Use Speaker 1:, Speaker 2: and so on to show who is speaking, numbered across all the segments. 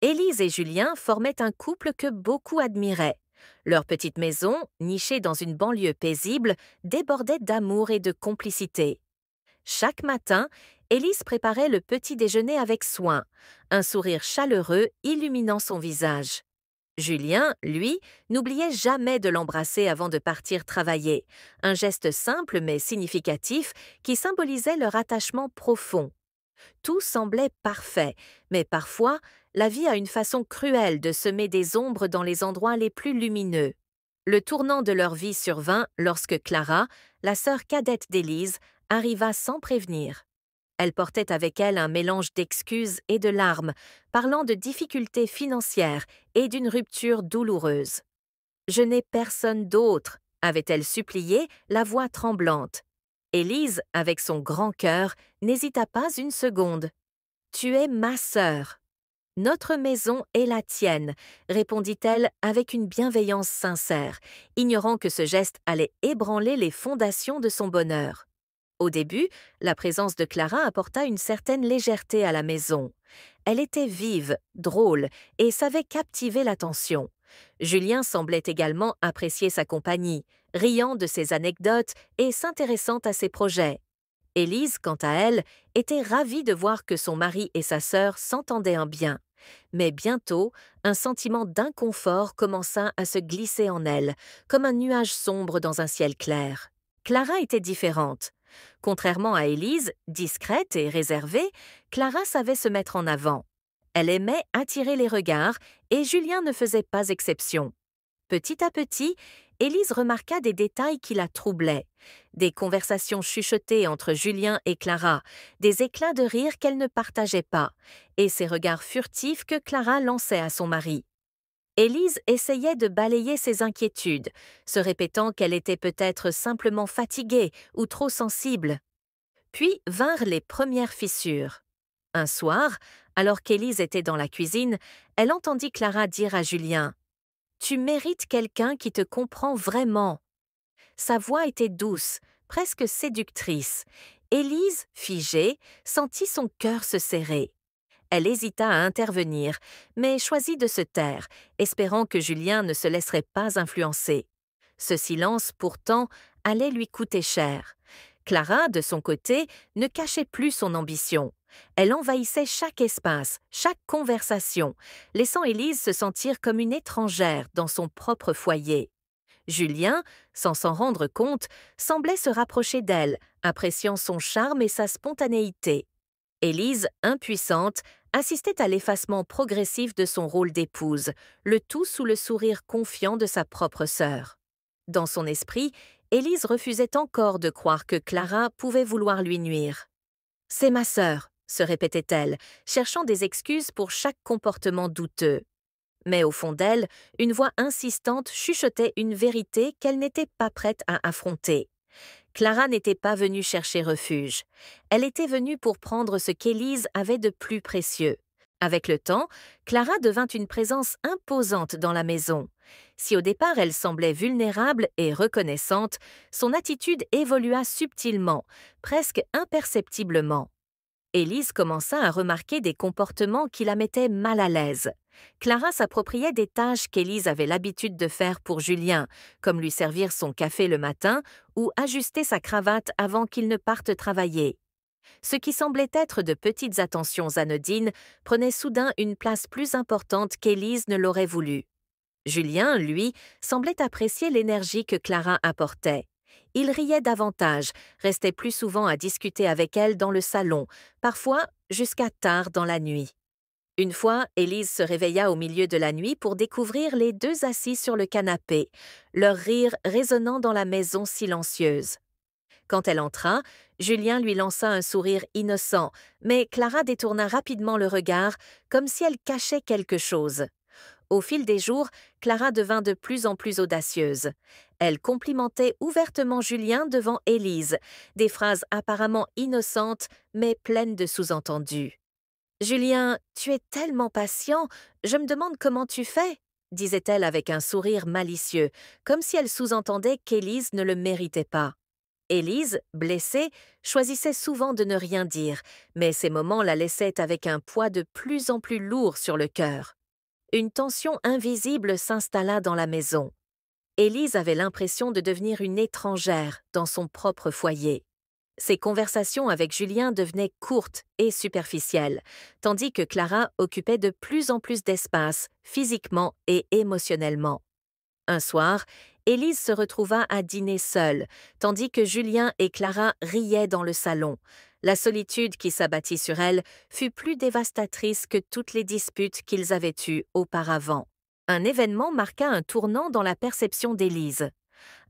Speaker 1: Élise et Julien formaient un couple que beaucoup admiraient. Leur petite maison, nichée dans une banlieue paisible, débordait d'amour et de complicité. Chaque matin, Élise préparait le petit déjeuner avec soin, un sourire chaleureux illuminant son visage. Julien, lui, n'oubliait jamais de l'embrasser avant de partir travailler, un geste simple mais significatif qui symbolisait leur attachement profond. Tout semblait parfait, mais parfois, la vie a une façon cruelle de semer des ombres dans les endroits les plus lumineux. Le tournant de leur vie survint lorsque Clara, la sœur cadette d'Élise, arriva sans prévenir. Elle portait avec elle un mélange d'excuses et de larmes, parlant de difficultés financières et d'une rupture douloureuse. « Je n'ai personne d'autre », avait-elle supplié, la voix tremblante. Élise, avec son grand cœur, n'hésita pas une seconde. « Tu es ma sœur. »« Notre maison est la tienne », répondit-elle avec une bienveillance sincère, ignorant que ce geste allait ébranler les fondations de son bonheur. Au début, la présence de Clara apporta une certaine légèreté à la maison. Elle était vive, drôle et savait captiver l'attention. Julien semblait également apprécier sa compagnie, riant de ses anecdotes et s'intéressant à ses projets. Élise, quant à elle, était ravie de voir que son mari et sa sœur s'entendaient en bien. Mais bientôt, un sentiment d'inconfort commença à se glisser en elle, comme un nuage sombre dans un ciel clair. Clara était différente. Contrairement à Élise, discrète et réservée, Clara savait se mettre en avant. Elle aimait attirer les regards et Julien ne faisait pas exception. Petit à petit, Élise remarqua des détails qui la troublaient. Des conversations chuchotées entre Julien et Clara, des éclats de rire qu'elle ne partageait pas, et ces regards furtifs que Clara lançait à son mari. Élise essayait de balayer ses inquiétudes, se répétant qu'elle était peut-être simplement fatiguée ou trop sensible. Puis vinrent les premières fissures. Un soir, alors qu'Élise était dans la cuisine, elle entendit Clara dire à Julien « Tu mérites quelqu'un qui te comprend vraiment. » Sa voix était douce, presque séductrice. Élise, figée, sentit son cœur se serrer. Elle hésita à intervenir, mais choisit de se taire, espérant que Julien ne se laisserait pas influencer. Ce silence, pourtant, allait lui coûter cher. Clara, de son côté, ne cachait plus son ambition. Elle envahissait chaque espace, chaque conversation, laissant Élise se sentir comme une étrangère dans son propre foyer. Julien, sans s'en rendre compte, semblait se rapprocher d'elle, appréciant son charme et sa spontanéité. Élise, impuissante, assistait à l'effacement progressif de son rôle d'épouse, le tout sous le sourire confiant de sa propre sœur. Dans son esprit, Élise refusait encore de croire que Clara pouvait vouloir lui nuire. « C'est ma sœur », se répétait-elle, cherchant des excuses pour chaque comportement douteux. Mais au fond d'elle, une voix insistante chuchotait une vérité qu'elle n'était pas prête à affronter. Clara n'était pas venue chercher refuge. Elle était venue pour prendre ce qu'Élise avait de plus précieux. Avec le temps, Clara devint une présence imposante dans la maison. Si au départ elle semblait vulnérable et reconnaissante, son attitude évolua subtilement, presque imperceptiblement. Élise commença à remarquer des comportements qui la mettaient mal à l'aise. Clara s'appropriait des tâches qu'Élise avait l'habitude de faire pour Julien, comme lui servir son café le matin ou ajuster sa cravate avant qu'il ne parte travailler. Ce qui semblait être de petites attentions anodines prenait soudain une place plus importante qu'Élise ne l'aurait voulu. Julien, lui, semblait apprécier l'énergie que Clara apportait. Il riait davantage, restait plus souvent à discuter avec elle dans le salon, parfois jusqu'à tard dans la nuit. Une fois, Élise se réveilla au milieu de la nuit pour découvrir les deux assis sur le canapé, leur rire résonnant dans la maison silencieuse. Quand elle entra, Julien lui lança un sourire innocent, mais Clara détourna rapidement le regard, comme si elle cachait quelque chose. Au fil des jours, Clara devint de plus en plus audacieuse. Elle complimentait ouvertement Julien devant Élise, des phrases apparemment innocentes, mais pleines de sous-entendus. « Julien, tu es tellement patient, je me demande comment tu fais » disait-elle avec un sourire malicieux, comme si elle sous-entendait qu'Élise ne le méritait pas. Élise, blessée, choisissait souvent de ne rien dire, mais ces moments la laissaient avec un poids de plus en plus lourd sur le cœur. Une tension invisible s'installa dans la maison. Élise avait l'impression de devenir une étrangère dans son propre foyer. Ses conversations avec Julien devenaient courtes et superficielles, tandis que Clara occupait de plus en plus d'espace, physiquement et émotionnellement. Un soir, Élise se retrouva à dîner seule, tandis que Julien et Clara riaient dans le salon. La solitude qui s'abattit sur elle fut plus dévastatrice que toutes les disputes qu'ils avaient eues auparavant. Un événement marqua un tournant dans la perception d'Élise.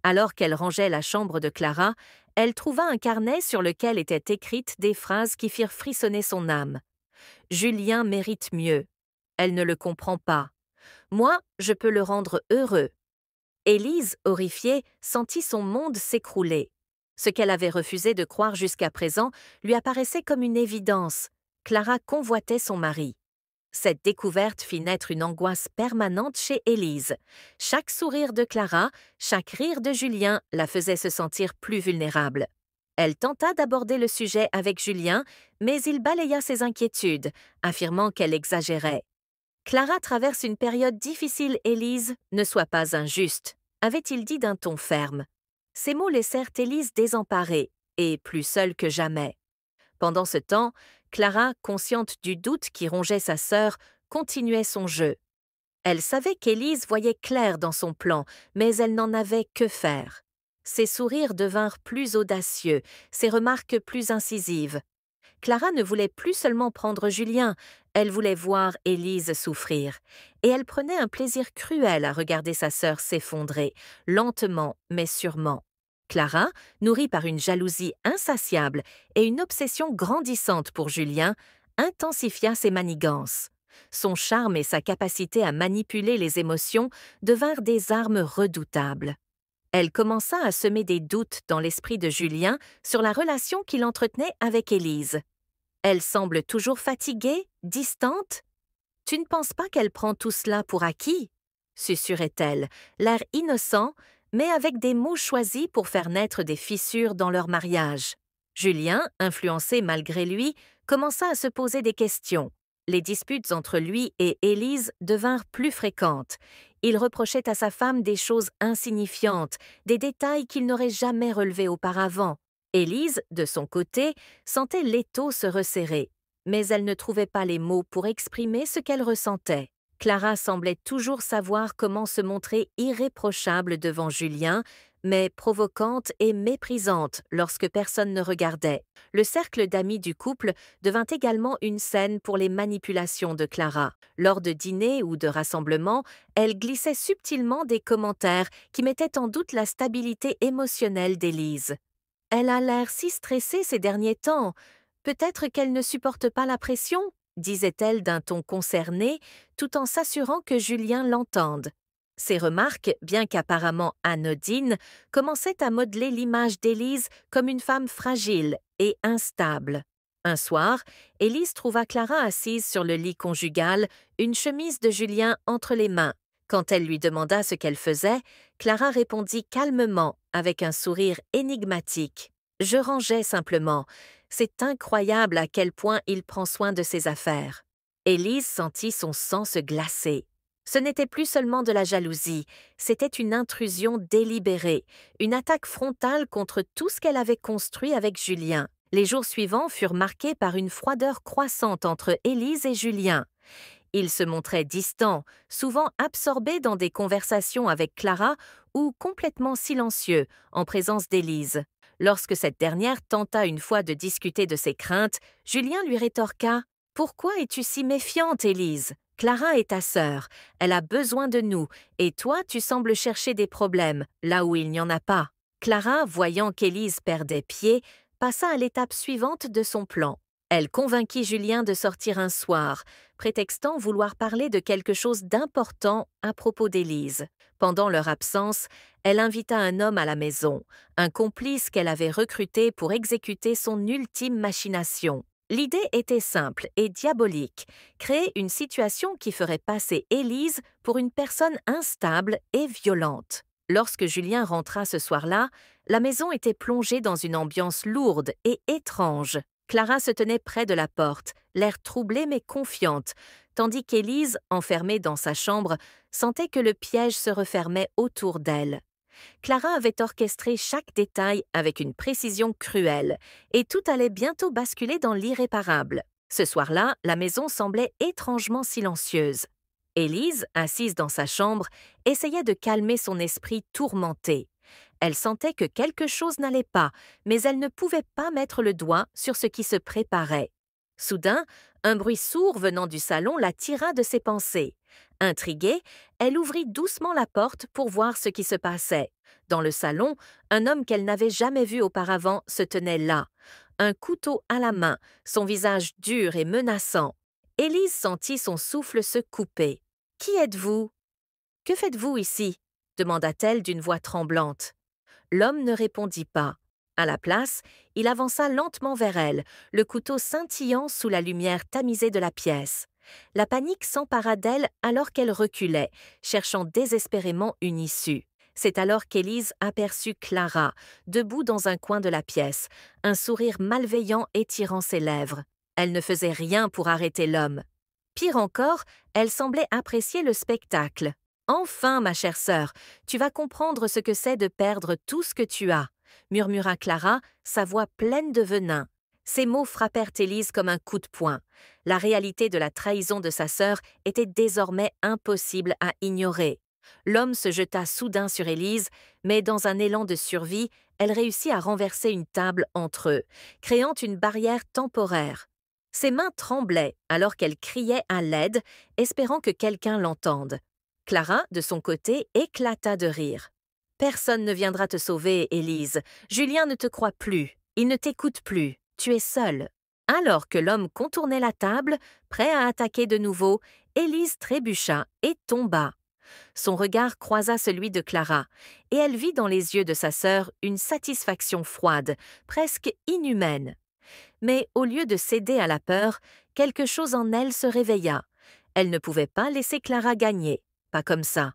Speaker 1: Alors qu'elle rangeait la chambre de Clara, elle trouva un carnet sur lequel étaient écrites des phrases qui firent frissonner son âme. « Julien mérite mieux. Elle ne le comprend pas. Moi, je peux le rendre heureux. » Élise, horrifiée, sentit son monde s'écrouler. Ce qu'elle avait refusé de croire jusqu'à présent lui apparaissait comme une évidence. Clara convoitait son mari. Cette découverte fit naître une angoisse permanente chez Élise. Chaque sourire de Clara, chaque rire de Julien la faisait se sentir plus vulnérable. Elle tenta d'aborder le sujet avec Julien, mais il balaya ses inquiétudes, affirmant qu'elle exagérait. « Clara traverse une période difficile, Élise, ne sois pas injuste », avait-il dit d'un ton ferme. Ces mots laissèrent Élise désemparée et plus seule que jamais. Pendant ce temps, Clara, consciente du doute qui rongeait sa sœur, continuait son jeu. Elle savait qu'Élise voyait clair dans son plan, mais elle n'en avait que faire. Ses sourires devinrent plus audacieux, ses remarques plus incisives. Clara ne voulait plus seulement prendre Julien, elle voulait voir Élise souffrir. Et elle prenait un plaisir cruel à regarder sa sœur s'effondrer, lentement mais sûrement. Clara, nourrie par une jalousie insatiable et une obsession grandissante pour Julien, intensifia ses manigances. Son charme et sa capacité à manipuler les émotions devinrent des armes redoutables. Elle commença à semer des doutes dans l'esprit de Julien sur la relation qu'il entretenait avec Élise. « Elle semble toujours fatiguée, distante. Tu ne penses pas qu'elle prend tout cela pour acquis ?» susurrait-elle, l'air innocent, mais avec des mots choisis pour faire naître des fissures dans leur mariage. Julien, influencé malgré lui, commença à se poser des questions. Les disputes entre lui et Élise devinrent plus fréquentes. Il reprochait à sa femme des choses insignifiantes, des détails qu'il n'aurait jamais relevés auparavant. Élise, de son côté, sentait l'étau se resserrer, mais elle ne trouvait pas les mots pour exprimer ce qu'elle ressentait. Clara semblait toujours savoir comment se montrer irréprochable devant Julien, mais provocante et méprisante lorsque personne ne regardait. Le cercle d'amis du couple devint également une scène pour les manipulations de Clara. Lors de dîners ou de rassemblements, elle glissait subtilement des commentaires qui mettaient en doute la stabilité émotionnelle d'Élise. « Elle a l'air si stressée ces derniers temps. Peut-être qu'elle ne supporte pas la pression ?» disait-elle d'un ton concerné, tout en s'assurant que Julien l'entende. Ces remarques, bien qu'apparemment anodines, commençaient à modeler l'image d'Élise comme une femme fragile et instable. Un soir, Élise trouva Clara assise sur le lit conjugal, une chemise de Julien entre les mains. Quand elle lui demanda ce qu'elle faisait, Clara répondit calmement, avec un sourire énigmatique. « Je rangeais simplement. C'est incroyable à quel point il prend soin de ses affaires. » Élise sentit son sang se glacer. Ce n'était plus seulement de la jalousie, c'était une intrusion délibérée, une attaque frontale contre tout ce qu'elle avait construit avec Julien. Les jours suivants furent marqués par une froideur croissante entre Élise et Julien. Il se montrait distant, souvent absorbé dans des conversations avec Clara ou complètement silencieux en présence d'Élise. Lorsque cette dernière tenta une fois de discuter de ses craintes, Julien lui rétorqua « Pourquoi es-tu si méfiante, Élise ? Clara est ta sœur, elle a besoin de nous, et toi tu sembles chercher des problèmes, là où il n'y en a pas. » Clara, voyant qu'Élise perdait pied, passa à l'étape suivante de son plan. Elle convainquit Julien de sortir un soir, prétextant vouloir parler de quelque chose d'important à propos d'Élise. Pendant leur absence, elle invita un homme à la maison, un complice qu'elle avait recruté pour exécuter son ultime machination. L'idée était simple et diabolique, créer une situation qui ferait passer Élise pour une personne instable et violente. Lorsque Julien rentra ce soir-là, la maison était plongée dans une ambiance lourde et étrange. Clara se tenait près de la porte, l'air troublée mais confiante, tandis qu'Élise, enfermée dans sa chambre, sentait que le piège se refermait autour d'elle. Clara avait orchestré chaque détail avec une précision cruelle, et tout allait bientôt basculer dans l'irréparable. Ce soir-là, la maison semblait étrangement silencieuse. Élise, assise dans sa chambre, essayait de calmer son esprit tourmenté. Elle sentait que quelque chose n'allait pas, mais elle ne pouvait pas mettre le doigt sur ce qui se préparait. Soudain, un bruit sourd venant du salon la tira de ses pensées. Intriguée, elle ouvrit doucement la porte pour voir ce qui se passait. Dans le salon, un homme qu'elle n'avait jamais vu auparavant se tenait là, un couteau à la main, son visage dur et menaçant. Élise sentit son souffle se couper. « Qui êtes-vous ? Que faites-vous ici ?» demanda-t-elle d'une voix tremblante. L'homme ne répondit pas. À la place, il avança lentement vers elle, le couteau scintillant sous la lumière tamisée de la pièce. La panique s'empara d'elle alors qu'elle reculait, cherchant désespérément une issue. C'est alors qu'Élise aperçut Clara, debout dans un coin de la pièce, un sourire malveillant étirant ses lèvres. Elle ne faisait rien pour arrêter l'homme. Pire encore, elle semblait apprécier le spectacle. « Enfin, ma chère sœur, tu vas comprendre ce que c'est de perdre tout ce que tu as », murmura Clara, sa voix pleine de venin. Ces mots frappèrent Élise comme un coup de poing. La réalité de la trahison de sa sœur était désormais impossible à ignorer. L'homme se jeta soudain sur Élise, mais dans un élan de survie, elle réussit à renverser une table entre eux, créant une barrière temporaire. Ses mains tremblaient alors qu'elle criait à l'aide, espérant que quelqu'un l'entende. Clara, de son côté, éclata de rire. « Personne ne viendra te sauver, Élise. Julien ne te croit plus. Il ne t'écoute plus. Tu es seule. » Alors que l'homme contournait la table, prêt à attaquer de nouveau, Élise trébucha et tomba. Son regard croisa celui de Clara, et elle vit dans les yeux de sa sœur une satisfaction froide, presque inhumaine. Mais au lieu de céder à la peur, quelque chose en elle se réveilla. Elle ne pouvait pas laisser Clara gagner. Pas comme ça.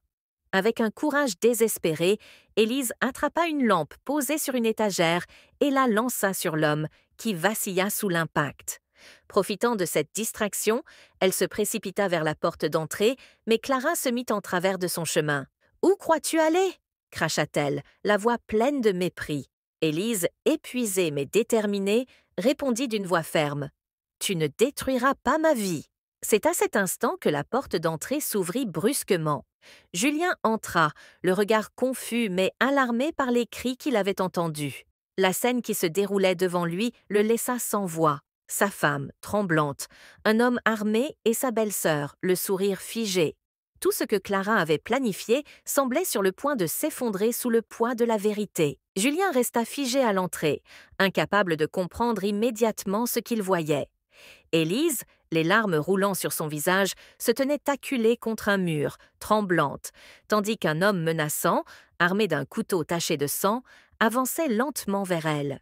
Speaker 1: Avec un courage désespéré, Élise attrapa une lampe posée sur une étagère et la lança sur l'homme, qui vacilla sous l'impact. Profitant de cette distraction, elle se précipita vers la porte d'entrée, mais Clara se mit en travers de son chemin. « Où crois-tu aller ?» cracha-t-elle, la voix pleine de mépris. Élise, épuisée mais déterminée, répondit d'une voix ferme. « Tu ne détruiras pas ma vie. » C'est à cet instant que la porte d'entrée s'ouvrit brusquement. Julien entra, le regard confus mais alarmé par les cris qu'il avait entendus. La scène qui se déroulait devant lui le laissa sans voix. Sa femme, tremblante, un homme armé et sa belle-sœur, le sourire figé. Tout ce que Clara avait planifié semblait sur le point de s'effondrer sous le poids de la vérité. Julien resta figé à l'entrée, incapable de comprendre immédiatement ce qu'il voyait. Élise, les larmes roulant sur son visage, se tenait acculée contre un mur, tremblante, tandis qu'un homme menaçant, armé d'un couteau taché de sang, avançait lentement vers elle.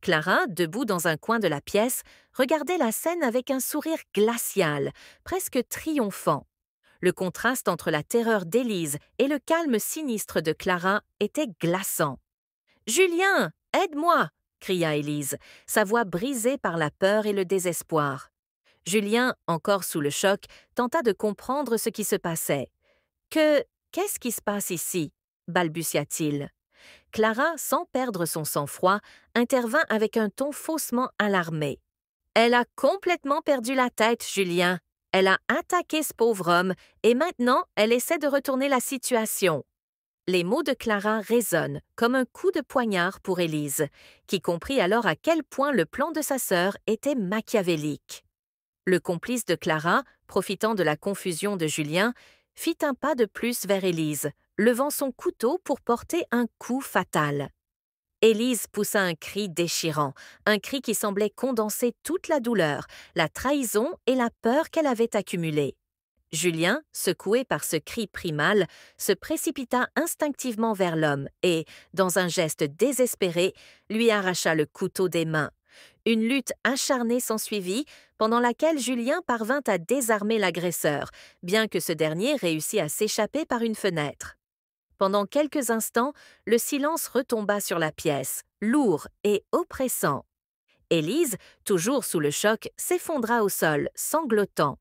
Speaker 1: Clara, debout dans un coin de la pièce, regardait la scène avec un sourire glacial, presque triomphant. Le contraste entre la terreur d'Élise et le calme sinistre de Clara était glaçant. « Julien, aide-moi !» cria Élise, sa voix brisée par la peur et le désespoir. Julien, encore sous le choc, tenta de comprendre ce qui se passait. « Qu'est-ce qui se passe ici ?» balbutia-t-il. Clara, sans perdre son sang-froid, intervint avec un ton faussement alarmé. « Elle a complètement perdu la tête, Julien. Elle a attaqué ce pauvre homme et maintenant elle essaie de retourner la situation. » Les mots de Clara résonnent comme un coup de poignard pour Élise, qui comprit alors à quel point le plan de sa sœur était machiavélique. Le complice de Clara, profitant de la confusion de Julien, fit un pas de plus vers Élise, levant son couteau pour porter un coup fatal. Élise poussa un cri déchirant, un cri qui semblait condenser toute la douleur, la trahison et la peur qu'elle avait accumulée. Julien, secoué par ce cri primal, se précipita instinctivement vers l'homme et, dans un geste désespéré, lui arracha le couteau des mains. Une lutte acharnée s'ensuivit, pendant laquelle Julien parvint à désarmer l'agresseur, bien que ce dernier réussit à s'échapper par une fenêtre. Pendant quelques instants, le silence retomba sur la pièce, lourd et oppressant. Élise, toujours sous le choc, s'effondra au sol, sanglotant.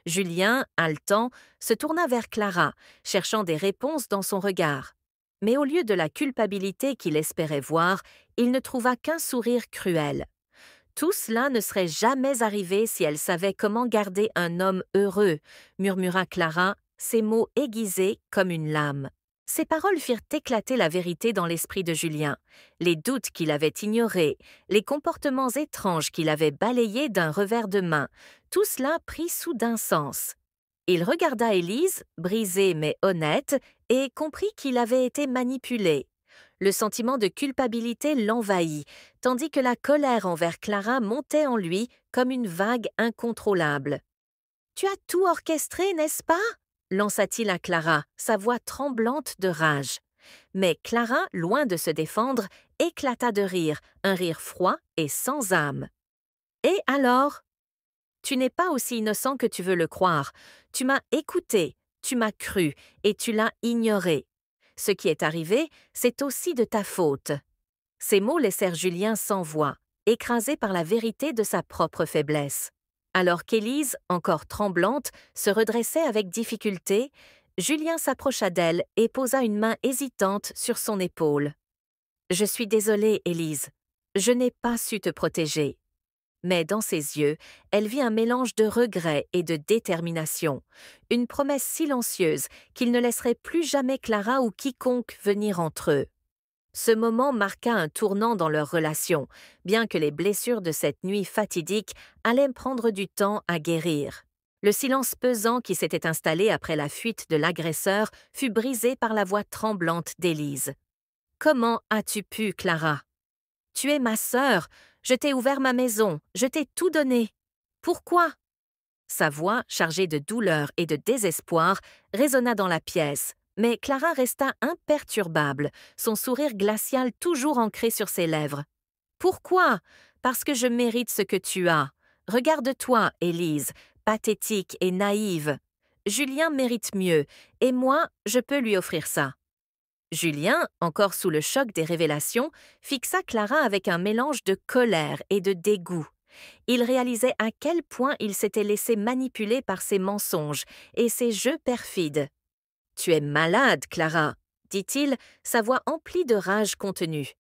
Speaker 1: Julien, haletant, se tourna vers Clara, cherchant des réponses dans son regard. Mais au lieu de la culpabilité qu'il espérait voir, il ne trouva qu'un sourire cruel. Tout cela ne serait jamais arrivé si elle savait comment garder un homme heureux, murmura Clara, ses mots aiguisés comme une lame. Ces paroles firent éclater la vérité dans l'esprit de Julien. Les doutes qu'il avait ignorés, les comportements étranges qu'il avait balayés d'un revers de main, tout cela prit soudain sens. Il regarda Élise, brisée mais honnête, et comprit qu'il avait été manipulé. Le sentiment de culpabilité l'envahit, tandis que la colère envers Clara montait en lui comme une vague incontrôlable. « Tu as tout orchestré, n'est-ce pas ?» lança-t-il à Clara, sa voix tremblante de rage. Mais Clara, loin de se défendre, éclata de rire, un rire froid et sans âme. « Et alors ? Tu n'es pas aussi innocent que tu veux le croire. Tu m'as écouté, tu m'as cru, et tu l'as ignoré. Ce qui est arrivé, c'est aussi de ta faute. » Ces mots laissèrent Julien sans voix, écrasé par la vérité de sa propre faiblesse. Alors qu'Élise, encore tremblante, se redressait avec difficulté, Julien s'approcha d'elle et posa une main hésitante sur son épaule. « Je suis désolée, Élise. Je n'ai pas su te protéger. » Mais dans ses yeux, elle vit un mélange de regret et de détermination, une promesse silencieuse qu'il ne laisserait plus jamais Clara ou quiconque venir entre eux. Ce moment marqua un tournant dans leur relation, bien que les blessures de cette nuit fatidique allaient prendre du temps à guérir. Le silence pesant qui s'était installé après la fuite de l'agresseur fut brisé par la voix tremblante d'Élise. « Comment as-tu pu, Clara ? Tu es ma sœur, je t'ai ouvert ma maison, je t'ai tout donné. Pourquoi ?» Sa voix, chargée de douleur et de désespoir, résonna dans la pièce. Mais Clara resta imperturbable, son sourire glacial toujours ancré sur ses lèvres. « Pourquoi ? Parce que je mérite ce que tu as. Regarde-toi, Élise, pathétique et naïve. Julien mérite mieux, et moi, je peux lui offrir ça. » Julien, encore sous le choc des révélations, fixa Clara avec un mélange de colère et de dégoût. Il réalisait à quel point il s'était laissé manipuler par ses mensonges et ses jeux perfides. « Tu es malade, Clara, » dit-il, sa voix emplie de rage contenue.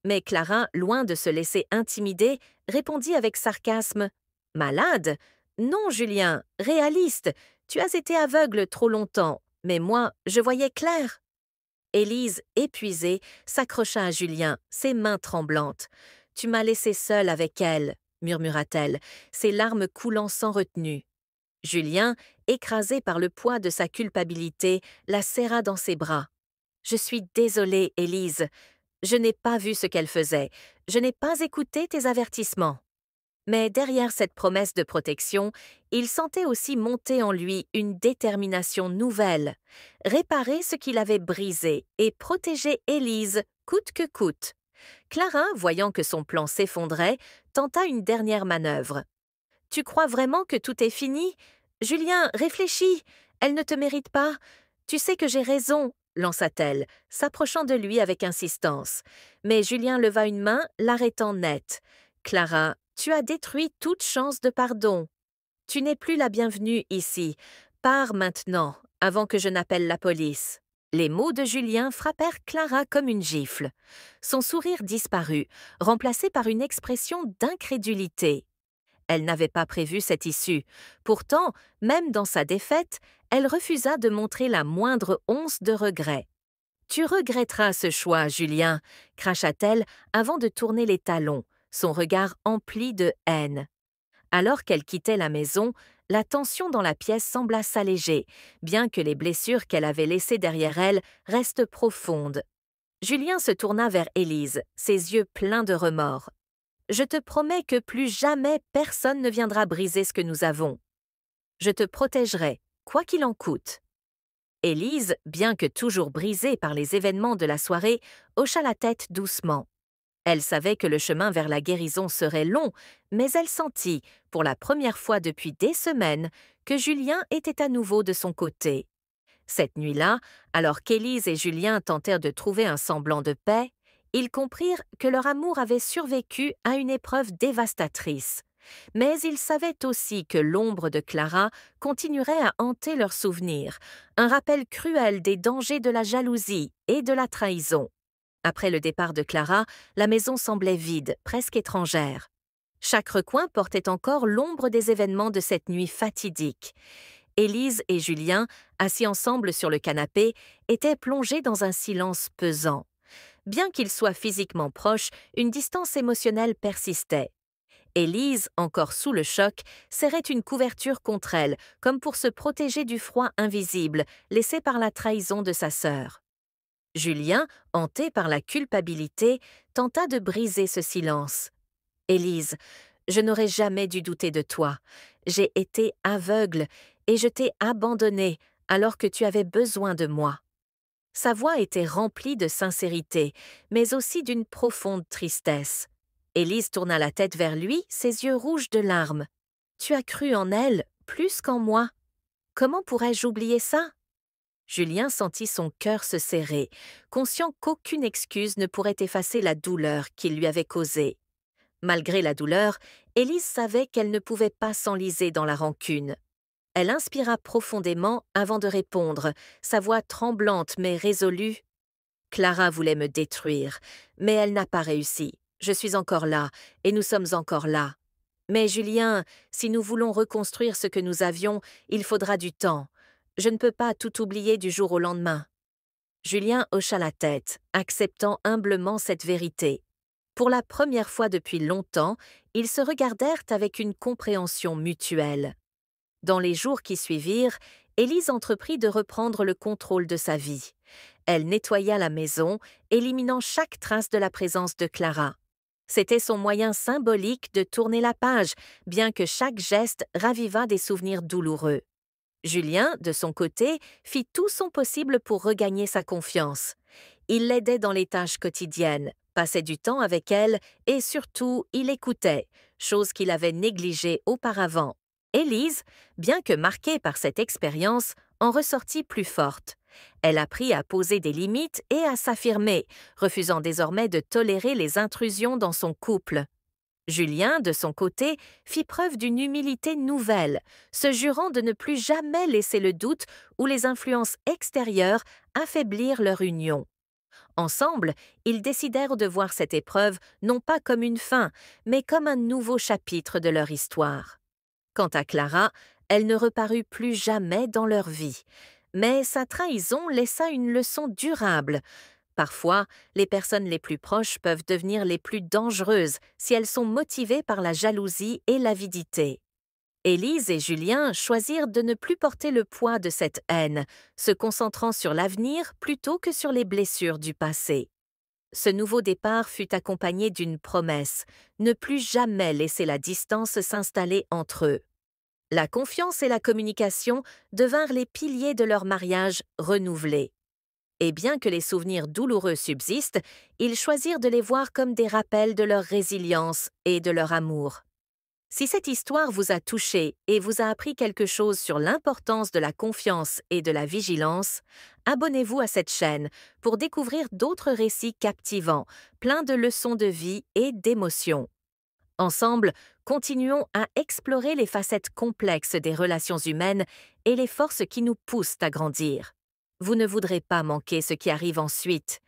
Speaker 1: Mais Clara, loin de se laisser intimider, répondit avec sarcasme. « Malade ? Non, Julien, réaliste. Tu as été aveugle trop longtemps, mais moi, je voyais clair. » Élise, épuisée, s'accrocha à Julien, ses mains tremblantes. « Tu m'as laissé seule avec elle, » murmura-t-elle, ses larmes coulant sans retenue. Julien, écrasé par le poids de sa culpabilité, la serra dans ses bras. « Je suis désolée, Élise. Je n'ai pas vu ce qu'elle faisait. Je n'ai pas écouté tes avertissements. » Mais derrière cette promesse de protection, il sentait aussi monter en lui une détermination nouvelle, réparer ce qu'il avait brisé et protéger Élise coûte que coûte. Clara, voyant que son plan s'effondrait, tenta une dernière manœuvre. « Tu crois vraiment que tout est fini ? Julien, réfléchis, elle ne te mérite pas. Tu sais que j'ai raison, » lança-t-elle, s'approchant de lui avec insistance. Mais Julien leva une main, l'arrêtant net. « Clara, tu as détruit toute chance de pardon. Tu n'es plus la bienvenue ici. Pars maintenant, avant que je n'appelle la police. » Les mots de Julien frappèrent Clara comme une gifle. Son sourire disparut, remplacé par une expression d'incrédulité. Elle n'avait pas prévu cette issue. Pourtant, même dans sa défaite, elle refusa de montrer la moindre once de regret. « Tu regretteras ce choix, Julien, » cracha-t-elle avant de tourner les talons, son regard empli de haine. Alors qu'elle quittait la maison, la tension dans la pièce sembla s'alléger, bien que les blessures qu'elle avait laissées derrière elle restent profondes. Julien se tourna vers Élise, ses yeux pleins de remords. « Je te promets que plus jamais personne ne viendra briser ce que nous avons. Je te protégerai, quoi qu'il en coûte. » Élise, bien que toujours brisée par les événements de la soirée, hocha la tête doucement. Elle savait que le chemin vers la guérison serait long, mais elle sentit, pour la première fois depuis des semaines, que Julien était à nouveau de son côté. Cette nuit-là, alors qu'Élise et Julien tentèrent de trouver un semblant de paix, ils comprirent que leur amour avait survécu à une épreuve dévastatrice. Mais ils savaient aussi que l'ombre de Clara continuerait à hanter leurs souvenirs, un rappel cruel des dangers de la jalousie et de la trahison. Après le départ de Clara, la maison semblait vide, presque étrangère. Chaque recoin portait encore l'ombre des événements de cette nuit fatidique. Élise et Julien, assis ensemble sur le canapé, étaient plongés dans un silence pesant. Bien qu'ils soient physiquement proches, une distance émotionnelle persistait. Élise, encore sous le choc, serrait une couverture contre elle, comme pour se protéger du froid invisible laissé par la trahison de sa sœur. Julien, hanté par la culpabilité, tenta de briser ce silence. « Élise, je n'aurais jamais dû douter de toi. J'ai été aveugle et je t'ai abandonnée alors que tu avais besoin de moi. » Sa voix était remplie de sincérité, mais aussi d'une profonde tristesse. Élise tourna la tête vers lui, ses yeux rouges de larmes. « Tu as cru en elle plus qu'en moi. Comment pourrais-je oublier ça ?» Julien sentit son cœur se serrer, conscient qu'aucune excuse ne pourrait effacer la douleur qu'il lui avait causée. Malgré la douleur, Élise savait qu'elle ne pouvait pas s'enliser dans la rancune. Elle inspira profondément avant de répondre, sa voix tremblante mais résolue. « Clara voulait me détruire, mais elle n'a pas réussi. Je suis encore là, et nous sommes encore là. Mais Julien, si nous voulons reconstruire ce que nous avions, il faudra du temps. Je ne peux pas tout oublier du jour au lendemain. » Julien hocha la tête, acceptant humblement cette vérité. Pour la première fois depuis longtemps, ils se regardèrent avec une compréhension mutuelle. Dans les jours qui suivirent, Élise entreprit de reprendre le contrôle de sa vie. Elle nettoya la maison, éliminant chaque trace de la présence de Clara. C'était son moyen symbolique de tourner la page, bien que chaque geste ravivât des souvenirs douloureux. Julien, de son côté, fit tout son possible pour regagner sa confiance. Il l'aidait dans les tâches quotidiennes, passait du temps avec elle et surtout, il écoutait, chose qu'il avait négligée auparavant. Élise, bien que marquée par cette expérience, en ressortit plus forte. Elle apprit à poser des limites et à s'affirmer, refusant désormais de tolérer les intrusions dans son couple. Julien, de son côté, fit preuve d'une humilité nouvelle, se jurant de ne plus jamais laisser le doute ou les influences extérieures affaiblir leur union. Ensemble, ils décidèrent de voir cette épreuve non pas comme une fin, mais comme un nouveau chapitre de leur histoire. Quant à Clara, elle ne reparut plus jamais dans leur vie, mais sa trahison laissa une leçon durable. Parfois, les personnes les plus proches peuvent devenir les plus dangereuses si elles sont motivées par la jalousie et l'avidité. Élise et Julien choisirent de ne plus porter le poids de cette haine, se concentrant sur l'avenir plutôt que sur les blessures du passé. Ce nouveau départ fut accompagné d'une promesse, ne plus jamais laisser la distance s'installer entre eux. La confiance et la communication devinrent les piliers de leur mariage renouvelé. Et bien que les souvenirs douloureux subsistent, ils choisirent de les voir comme des rappels de leur résilience et de leur amour. Si cette histoire vous a touché et vous a appris quelque chose sur l'importance de la confiance et de la vigilance, abonnez-vous à cette chaîne pour découvrir d'autres récits captivants, pleins de leçons de vie et d'émotions. Ensemble, continuons à explorer les facettes complexes des relations humaines et les forces qui nous poussent à grandir. Vous ne voudrez pas manquer ce qui arrive ensuite.